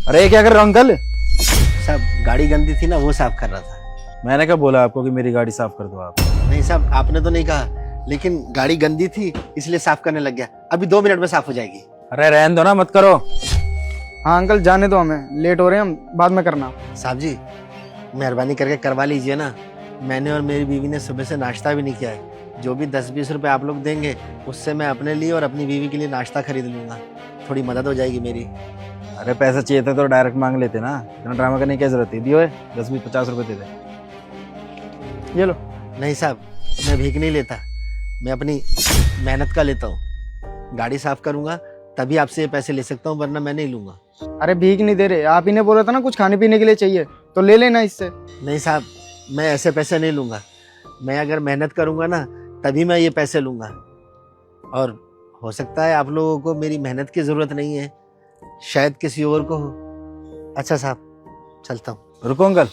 अरे ये क्या कर रहे हो अंकल? साहब गाड़ी गंदी थी ना, वो साफ कर रहा था। मैंने क्या बोला आपको कि मेरी गाड़ी साफ कर दो आप? नहीं साहब, आपने तो नहीं कहा, लेकिन गाड़ी गंदी थी इसलिए साफ करने लग गया। अभी 2 मिनट में साफ हो जाएगी। अरे रहने दो ना, मत करो। हाँ अंकल जाने दो, हमें लेट हो रहे हैं, हम बाद में करना। साहब जी मेहरबानी करके करवा लीजिए ना। मैंने और मेरी बीवी ने सुबह से नाश्ता भी नहीं किया है। जो भी 10-20 रुपए आप लोग देंगे उससे मैं अपने लिए और अपनी बीवी के लिए नाश्ता खरीद लूंगा। थोड़ी मदद हो जाएगी मेरी। अरे पैसा चाहिए था तो डायरेक्ट मांग लेते ना, इतना ड्रामा करने की क्या जरूरत थी? दियो 10-20-50 रुपए दे दे। ये लो। नहीं साहब, मैं भीख नहीं लेता, मैं अपनी मेहनत का लेता हूँ। गाड़ी साफ करूंगा तभी आपसे ये पैसे ले सकता हूँ, वरना मैं नहीं लूंगा। अरे भीख नहीं दे रहे, आप ही ने बोला था ना कुछ खाने पीने के लिए चाहिए, तो ले लेना इससे। नहीं साहब, मैं ऐसे पैसे नहीं लूंगा। मैं अगर मेहनत करूंगा ना तभी मैं ये पैसे लूंगा। और हो सकता है आप लोगों को मेरी मेहनत की जरूरत नहीं है, शायद किसी और को हो। अच्छा साहब चलता हूँ। रुको अंकल,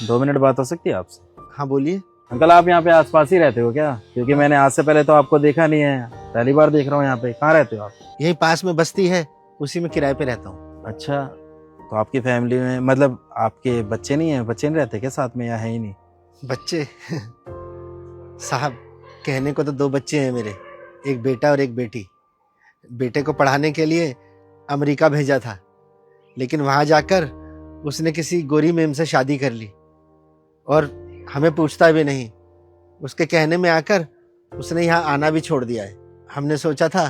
2 मिनट बात हो सकती है आपसे? हाँ बोलिए। अंकल आप यहाँ पे आसपास ही रहते हो क्या? क्योंकि मैंने आज से पहले तो आपको देखा नहीं है, पहली बार देख रहा हूँ यहाँ पे। कहाँ रहते हो आप? यही पास में बस्ती है, उसी में किराए पे रहता हूँ। अच्छा, तो आपकी फैमिली में मतलब आपके बच्चे नहीं है? बच्चे नहीं रहते क्या साथ में, या है ही नहीं? बच्चे साहब कहने को तो 2 बच्चे हैं मेरे, एक बेटा और एक बेटी। बेटे को पढ़ाने के लिए अमेरिका भेजा था, लेकिन वहां जाकर उसने किसी गोरी मेम से शादी कर ली और हमें पूछता भी नहीं। उसके कहने में आकर उसने यहाँ आना भी छोड़ दिया है। हमने सोचा था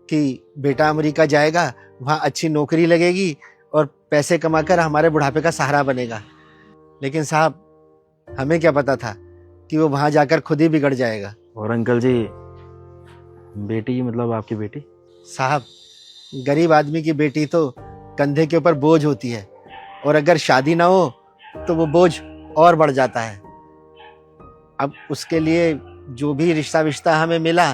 कि बेटा अमेरिका जाएगा, वहाँ अच्छी नौकरी लगेगी और पैसे कमाकर हमारे बुढ़ापे का सहारा बनेगा, लेकिन साहब हमें क्या पता था कि वो वहां जाकर खुद ही बिगड़ जाएगा। और अंकल जी बेटी मतलब आपकी बेटी? साहब गरीब आदमी की बेटी तो कंधे के ऊपर बोझ होती है, और अगर शादी ना हो तो वो बोझ और बढ़ जाता है। अब उसके लिए जो भी रिश्ता विश्ता हमें मिला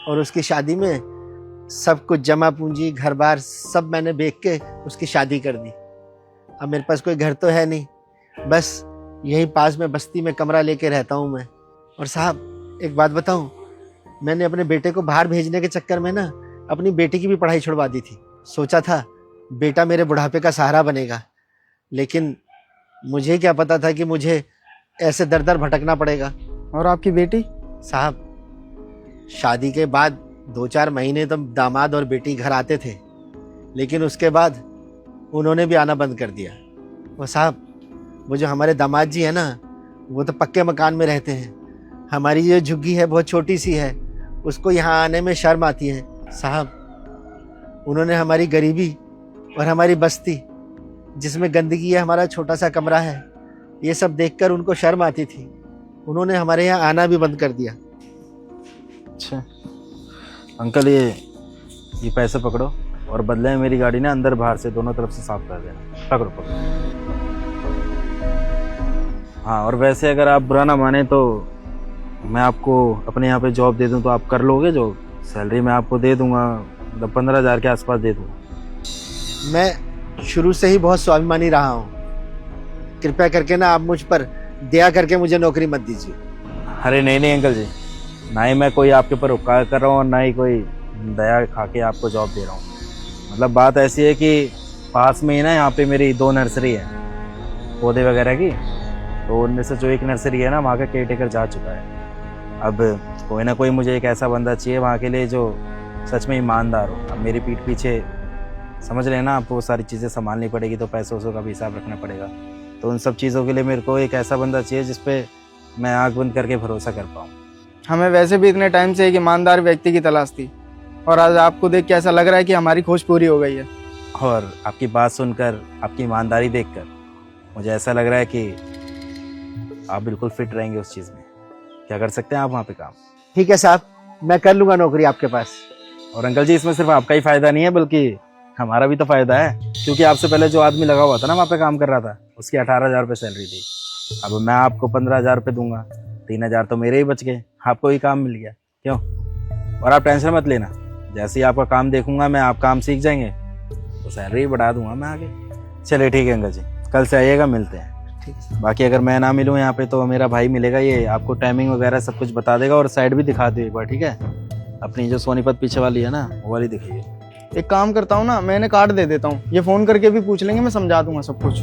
और उसकी शादी में सब कुछ जमा पूंजी घर बार सब मैंने बेच के उसकी शादी कर दी। अब मेरे पास कोई घर तो है नहीं, बस यहीं पास में बस्ती में कमरा लेके रहता हूँ मैं। और साहब एक बात बताऊं, मैंने अपने बेटे को बाहर भेजने के चक्कर में ना अपनी बेटी की भी पढ़ाई छुड़वा दी थी। सोचा था बेटा मेरे बुढ़ापे का सहारा बनेगा, लेकिन मुझे क्या पता था कि मुझे ऐसे दर दर भटकना पड़ेगा। और आपकी बेटी? साहब शादी के बाद 2-4 महीने तो दामाद और बेटी घर आते थे, लेकिन उसके बाद उन्होंने भी आना बंद कर दिया। वो साहब वो जो हमारे दामाद जी है ना, वो तो पक्के मकान में रहते हैं। हमारी जो झुग्गी है बहुत छोटी सी है, उसको यहाँ आने में शर्म आती है। साहब उन्होंने हमारी गरीबी और हमारी बस्ती जिसमें गंदगी है, हमारा छोटा सा कमरा है, ये सब देखकर उनको शर्म आती थी। उन्होंने हमारे यहाँ आना भी बंद कर दिया। अच्छा अंकल ये पैसे पकड़ो और बदले में मेरी गाड़ी ना अंदर बाहर से दोनों तरफ से साफ कर देना। पकड़ो पकड़ो। हाँ, और वैसे अगर आप बुरा ना माने तो मैं आपको अपने यहाँ पे जॉब दे दूँ तो आप कर लोगे? जो सैलरी मैं आपको दे दूंगा, मतलब 15,000 के आसपास दे दूंगा। मैं शुरू से ही बहुत स्वाभिमानी रहा हूँ, कृपया करके ना आप मुझ पर दया करके मुझे नौकरी मत दीजिए। अरे नहीं नहीं अंकल जी, ना ही मैं कोई आपके ऊपर उपकार कर रहा हूँ और ना ही कोई दया खा के आपको जॉब दे रहा हूँ। मतलब बात ऐसी है कि पास में ही ना यहाँ पे मेरी 2 नर्सरी है पौधे वगैरह की, तो उनमें से जो एक नर्सरी है ना वहाँ का केयरटेकर जा चुका है। अब कोई ना कोई मुझे एक ऐसा बंदा चाहिए वहाँ के लिए जो सच में ईमानदार हो। अब मेरी पीठ पीछे समझ लेना आपको वो सारी चीज़ें संभालनी पड़ेगी, तो पैसों वैसों का भी हिसाब रखना पड़ेगा। तो उन सब चीज़ों के लिए मेरे को एक ऐसा बंदा चाहिए जिस पे मैं आँख बंद करके भरोसा कर पाऊँ। हमें वैसे भी इतने टाइम से एक ईमानदार व्यक्ति की तलाश थी, और आज आपको देख के ऐसा लग रहा है कि हमारी खोज पूरी हो गई है। और आपकी बात सुनकर, आपकी ईमानदारी देखकर मुझे ऐसा लग रहा है कि आप बिल्कुल फिट रहेंगे उस चीज़ में। क्या कर सकते हैं आप वहाँ पे काम? ठीक है साहब, मैं कर लूंगा नौकरी आपके पास। और अंकल जी इसमें सिर्फ आपका ही फायदा नहीं है बल्कि हमारा भी तो फायदा है, क्योंकि आपसे पहले जो आदमी लगा हुआ था ना वहाँ पे काम कर रहा था, उसकी 18,000 रुपये सैलरी थी। अब मैं आपको 15,000 रुपये दूंगा, 3,000 तो मेरे ही बच गए, आपको ही काम मिल गया। क्यों? और आप टेंशन मत लेना, जैसे ही आपका काम देखूंगा मैं, आप काम सीख जाएंगे तो सैलरी बढ़ा दूंगा मैं आगे। चलिए ठीक है अंकल जी, कल से आइएगा, मिलते हैं। ठीक है। बाकी अगर मैं ना मिलूँ यहाँ पे तो मेरा भाई मिलेगा, ये आपको टाइमिंग वगैरह सब कुछ बता देगा और साइड भी दिखा दे एक बार, ठीक है? अपनी जो सोनीपत पीछे वाली है ना वो वाली दिखाइए। एक काम करता हूँ ना, मैं इन्हें कार्ड दे देता हूँ, ये फोन करके भी पूछ लेंगे, मैं समझा दूंगा सब कुछ।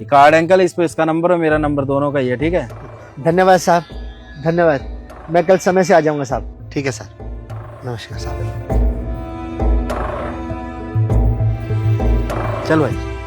ये कार्ड अंकल, इस पे इसका नंबर और मेरा नंबर दोनों का ही है, ठीक है। धन्यवाद साहब, धन्यवाद। मैं कल समय से आ जाऊंगा साहब। ठीक है सर, नमस्कार साहब। चल भाई।